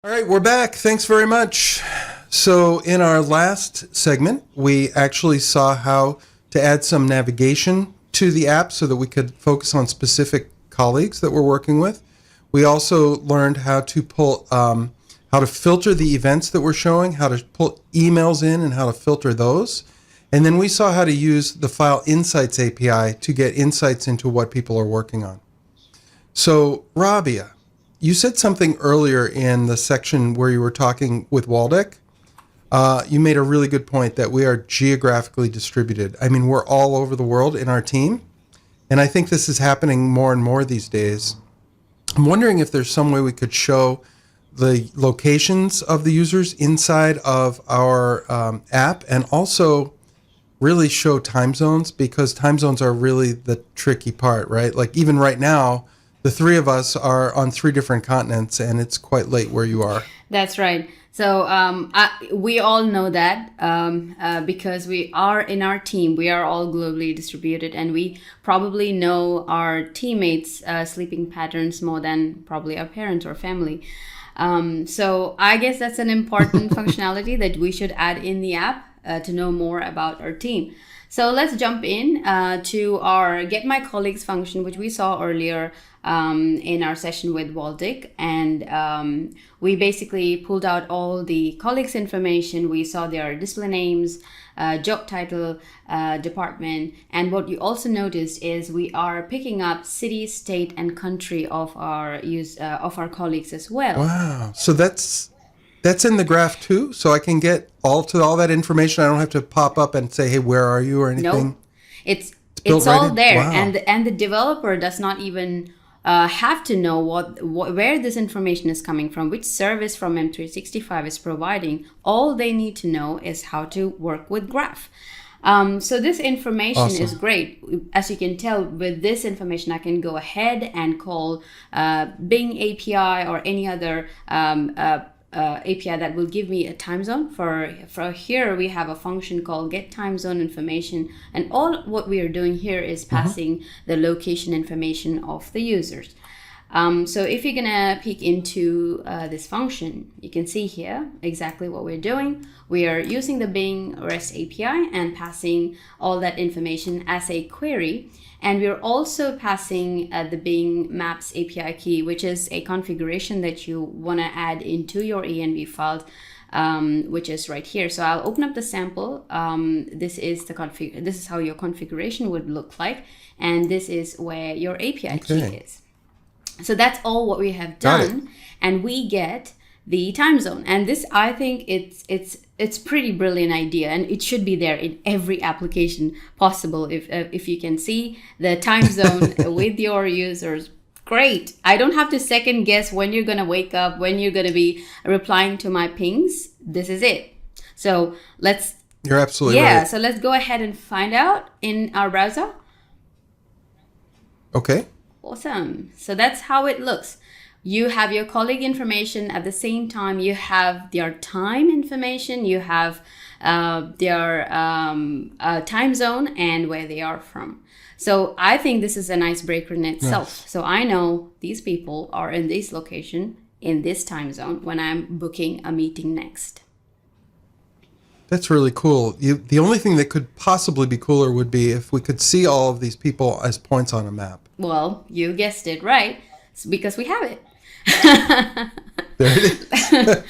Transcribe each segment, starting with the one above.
All right, we're back. Thanks very much. So, in our last segment, we actually saw how to add some navigation to the app so that we could focus on specific colleagues that we're working with. We also learned how to how to filter the events that we're showing, how to pull emails in, and how to filter those. And then we saw how to use the File Insights API to get insights into what people are working on. So, Rabia, you said something earlier in the section where you were talking with Waldeck. You made a really good point that we are geographically distributed. I mean, we're all over the world in our team, and I think this is happening more and more these days. I'm wondering if there's some way we could show the locations of the users inside of our app, and also really show time zones, because time zones are really the tricky part, right? Like even right now, the three of us are on three different continents, and it's quite late where you are. That's right. So we all know that because we are in our team, we are all globally distributed, and we probably know our teammates' sleeping patterns more than probably our parents or family. So I guess that's an important functionality that we should add in the app to know more about our team. So let's jump in to our Get My Colleagues function, which we saw earlier in our session with Waldeck. And we basically pulled out all the colleagues' information. We saw their display names, job title, department. And what you also noticed is we are picking up city, state, and country of our colleagues as well. Wow. So that's in the graph too, so I can get all that information. I don't have to pop up and say, "Hey, where are you?" or anything. Nope. It's built all right in? there, Wow. and the developer does not even have to know where this information is coming from, which service from M365 is providing. All they need to know is how to work with Graph. So this information Awesome. is great. As you can tell, with this information, I can go ahead and call Bing API or any other API that will give me a time zone. For here, we have a function called Get Time Zone Information, and all what we are doing here is passing the location information of the users. So if you're gonna peek into this function, you can see here exactly what we're doing. We are using the Bing REST API and passing all that information as a query. And we're also passing the Bing Maps API key, which is a configuration that you want to add into your env file, which is right here. So I'll open up the sample. This is This is how your configuration would look like, and this is where your API key is. So that's all what we have done, and we get the time zone. And this, I think it's pretty brilliant idea, and it should be there in every application possible. If you can see the time zone with your users, great. I don't have to second guess when you're gonna wake up, when you're gonna be replying to my pings. This is it. So You're absolutely right. So let's go ahead and find out in our browser. Okay. Awesome. So that's how it looks. You have your colleague information. At the same time, you have their time information. You have their time zone and where they are from. So I think this is an icebreaker in itself. Yes. So I know these people are in this location, in this time zone, when I'm booking a meeting next. That's really cool. The only thing that could possibly be cooler would be if we could see all of these people as points on a map. Well, you guessed it right. It's because we have it. There it is.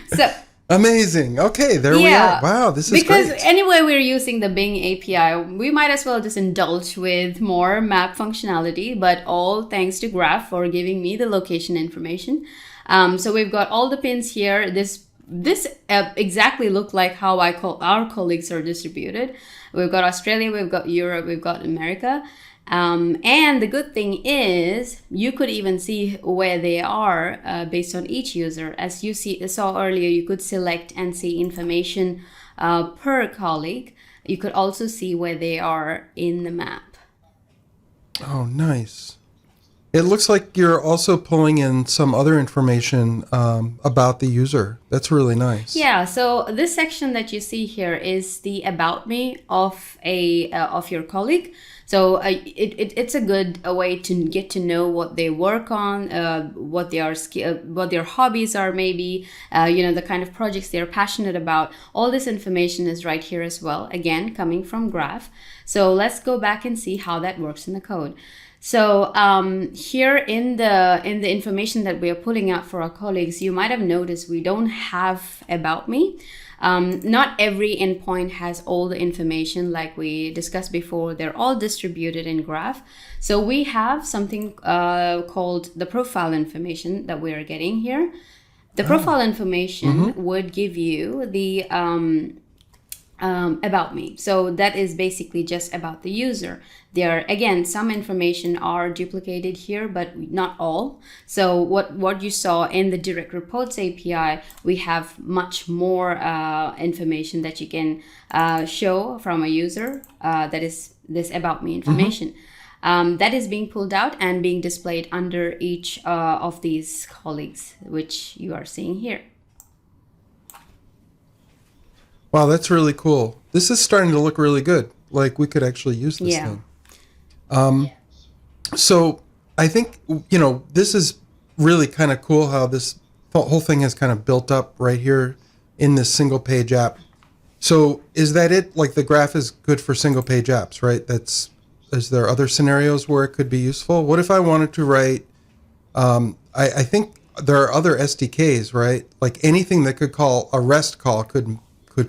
So amazing. Okay, there we are. Wow, this is because great. anyway we're using the Bing API, we might as well just indulge with more map functionality, but all thanks to Graph for giving me the location information. So we've got all the pins here. This exactly look like how our colleagues are distributed. We've got Australia, we've got Europe, we've got America. And the good thing is you could even see where they are based on each user. As you saw earlier, you could select and see information per colleague. You could also see where they are in the map. Oh, nice. It looks like you're also pulling in some other information about the user. That's really nice. Yeah, so this section that you see here is the about me of of your colleague. So it's a good way to get to know what they work on, what what their hobbies are, maybe the kind of projects they're passionate about. All this information is right here as well. Again, coming from Graph. So let's go back and see how that works in the code. So here in the information that we are pulling out for our colleagues, you might have noticed we don't have about me. Not every endpoint has all the information like we discussed before. They're all distributed in Graph. So we have something called the profile information that we are getting here. The profile information would give you the about me. So that is basically just about the user. There, again, some information are duplicated here, but not all. So what you saw in the direct reports API, we have much more information that you can show from a user. That is this about me information. That is being pulled out and being displayed under each of these colleagues, which you are seeing here. Wow, that's really cool. This is starting to look really good. Like we could actually use this thing. So I think, this is really kind of cool how this whole thing has kind of built up right here in this single page app. So is that it? Like the Graph is good for single page apps, right? Is there other scenarios where it could be useful? What if I wanted to write, I think there are other SDKs, right? Like anything that could call a REST call could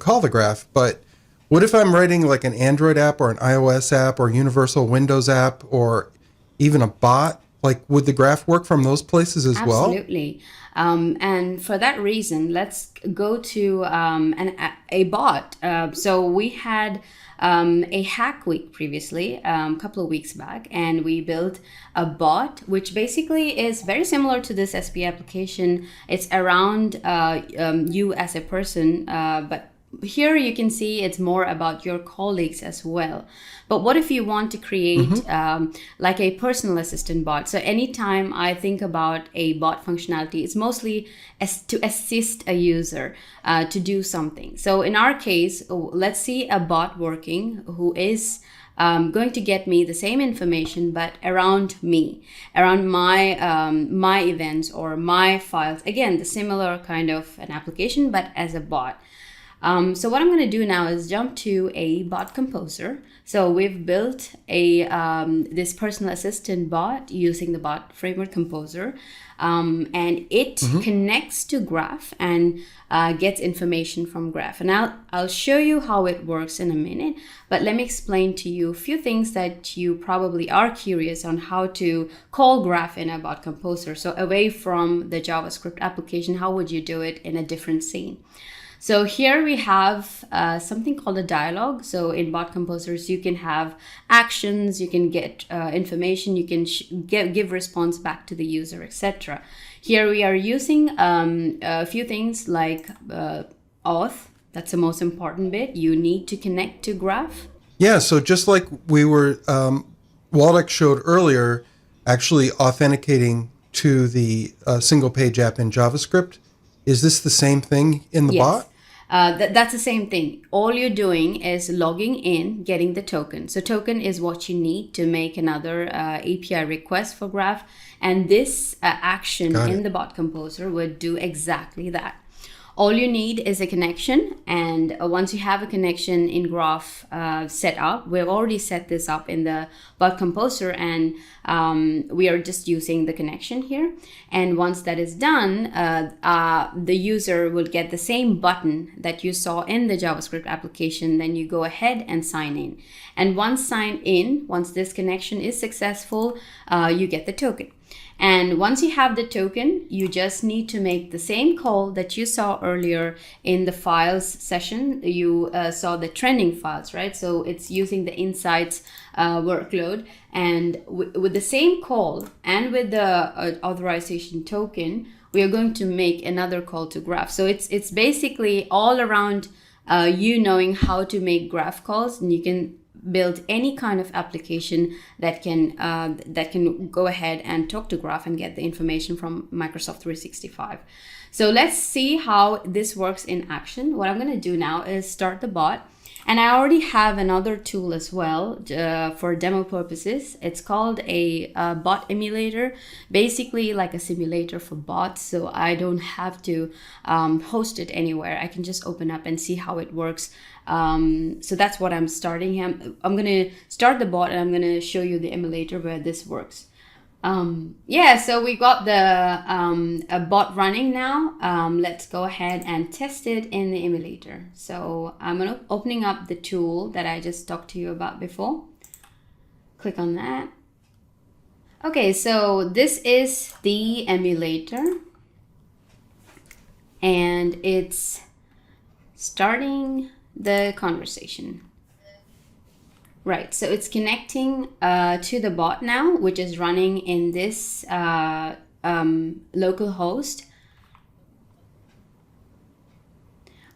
call the Graph, but what if I'm writing like an Android app or an iOS app or universal Windows app or even a bot? Like would the Graph work from those places as well? Absolutely. And for that reason, let's go to a bot. So we had a hack week previously, a couple of weeks back, and we built a bot, which basically is very similar to this SP application. It's around you as a person, but here you can see it's more about your colleagues as well. But what if you want to create like a personal assistant bot? So anytime I think about a bot functionality, it's mostly to assist a user to do something. So in our case, let's see a bot working who is going to get me the same information, but around me, around my events or my files. Again, the similar kind of an application, but as a bot. So what I'm going to do now is jump to a bot composer. So we've built this personal assistant bot using the bot framework composer, and it connects to Graph and gets information from Graph. And I'll show you how it works in a minute, but let me explain to you a few things that you probably are curious on how to call Graph in a bot composer. So away from the JavaScript application, how would you do it in a different scene? So here we have something called a dialogue. So in bot composers, you can have actions, you can get information, you can give response back to the user, etc. Here we are using a few things like auth. That's the most important bit. You need to connect to Graph. Yeah, so just like we were, Waldek showed earlier, actually authenticating to the single page app in JavaScript. Is this the same thing in the bot? That's the same thing. All you're doing is logging in, getting the token. So token is what you need to make another API request for Graph. And this action in the bot composer would do exactly that. All you need is a connection, and once you have a connection in Graph set up, we've already set this up in the bot composer, and we are just using the connection here. And once that is done, the user will get the same button that you saw in the JavaScript application. Then you go ahead and sign in. And once this connection is successful, you get the token. And once you have the token, you just need to make the same call that you saw earlier in the files session. You saw the trending files, right? So it's using the insights workload. And with the same call and with the authorization token, we are going to make another call to Graph. So it's basically all around you knowing how to make Graph calls, and you can build any kind of application that can go ahead and talk to Graph and get the information from Microsoft 365. So let's see how this works in action. What I'm going to do now is start the bot. And I already have another tool as well for demo purposes. It's called a bot emulator, basically like a simulator for bots. So I don't have to host it anywhere. I can just open up and see how it works. So that's what I'm starting. I'm going to start the bot and I'm going to show you the emulator where this works. So we got the a bot running now. Let's go ahead and test it in the emulator. So I'm opening up the tool that I just talked to you about before. Click on that. Okay, so this is the emulator and it's starting the conversation. Right, so it's connecting to the bot now, which is running in this local host.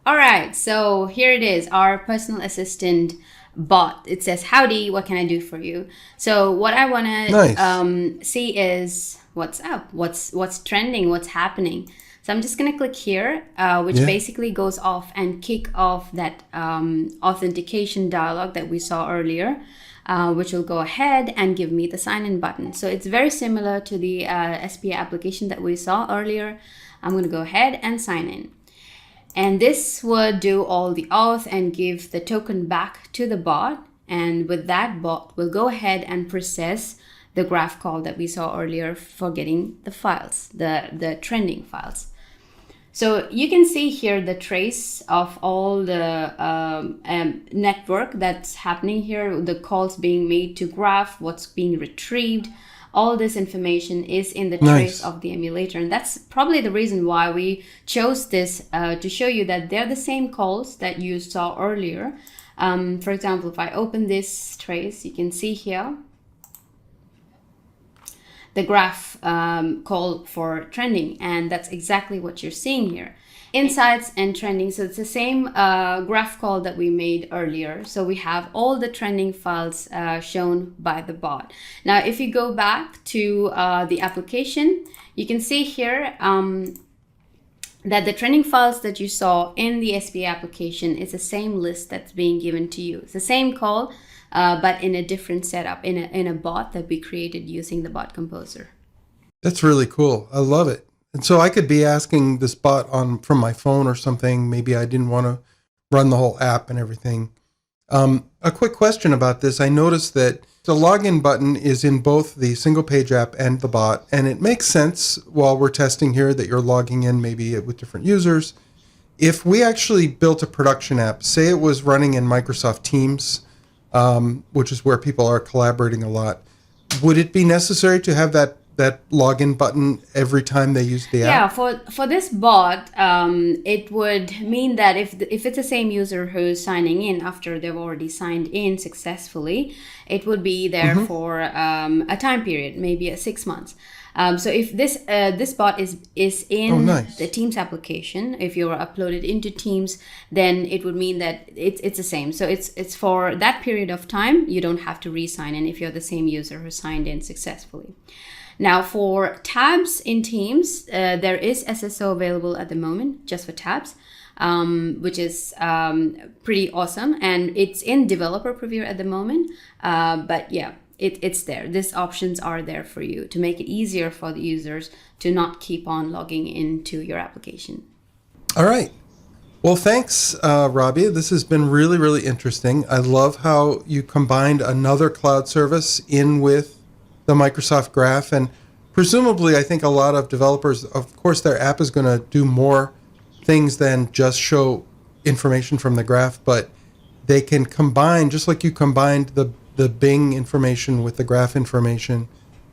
All right, so here it is, our personal assistant bot. It says, howdy, what can I do for you? So what I want to see is what's up, what's trending, what's happening. So I'm just going to click here, which basically goes off and kick off that authentication dialog that we saw earlier, which will go ahead and give me the sign in button. So it's very similar to the SPA application that we saw earlier. I'm going to go ahead and sign in. And this would do all the auth and give the token back to the bot. And with that, bot will go ahead and process the graph call that we saw earlier for getting the files, the trending files. So you can see here the trace of all the network that's happening here, the calls being made to Graph, what's being retrieved. All this information is in the trace of the emulator. And that's probably the reason why we chose this to show you that they're the same calls that you saw earlier. For example, if I open this trace, you can see here the graph call for trending, and that's exactly what you're seeing here. Insights and trending, so it's the same graph call that we made earlier. So we have all the trending files shown by the bot. Now, if you go back to the application, you can see here that the trending files that you saw in the SPA application is the same list that's being given to you. It's the same call, but in a different setup, in a bot that we created using the Bot Composer. That's really cool. I love it. And so I could be asking this bot from my phone or something. Maybe I didn't want to run the whole app and everything. A quick question about this. I noticed that the login button is in both the single page app and the bot. And it makes sense while we're testing here that you're logging in maybe with different users. If we actually built a production app, say it was running in Microsoft Teams, which is where people are collaborating a lot, would it be necessary to have that login button every time they use the app? Yeah, for this bot, it would mean that if it's the same user who's signing in after they've already signed in successfully, it would be there for a time period, maybe 6 months. So if this bot is in the Teams application, if you're uploaded into Teams, then it would mean that it's the same. So it's for that period of time. You don't have to re-sign in if you're the same user who signed in successfully. Now for tabs in Teams, there is SSO available at the moment just for tabs, which is pretty awesome. And it's in developer preview at the moment. But yeah, it's there. These options are there for you to make it easier for the users to not keep on logging into your application. All right. Well, thanks, Rabia. This has been really, really interesting. I love how you combined another cloud service in with the Microsoft Graph, and presumably I think a lot of developers, of course, their app is going to do more things than just show information from the graph, but they can combine, just like you combined the Bing information with the graph information,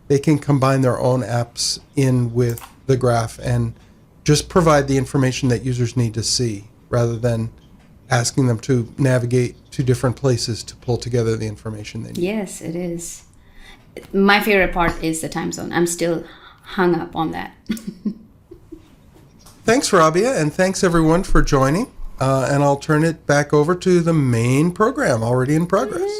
they can combine their own apps in with the graph and just provide the information that users need to see rather than asking them to navigate to different places to pull together the information they need. Yes, it is. My favorite part is the time zone. I'm still hung up on that. Thanks, Rabia, and thanks everyone for joining. And I'll turn it back over to the main program already in progress.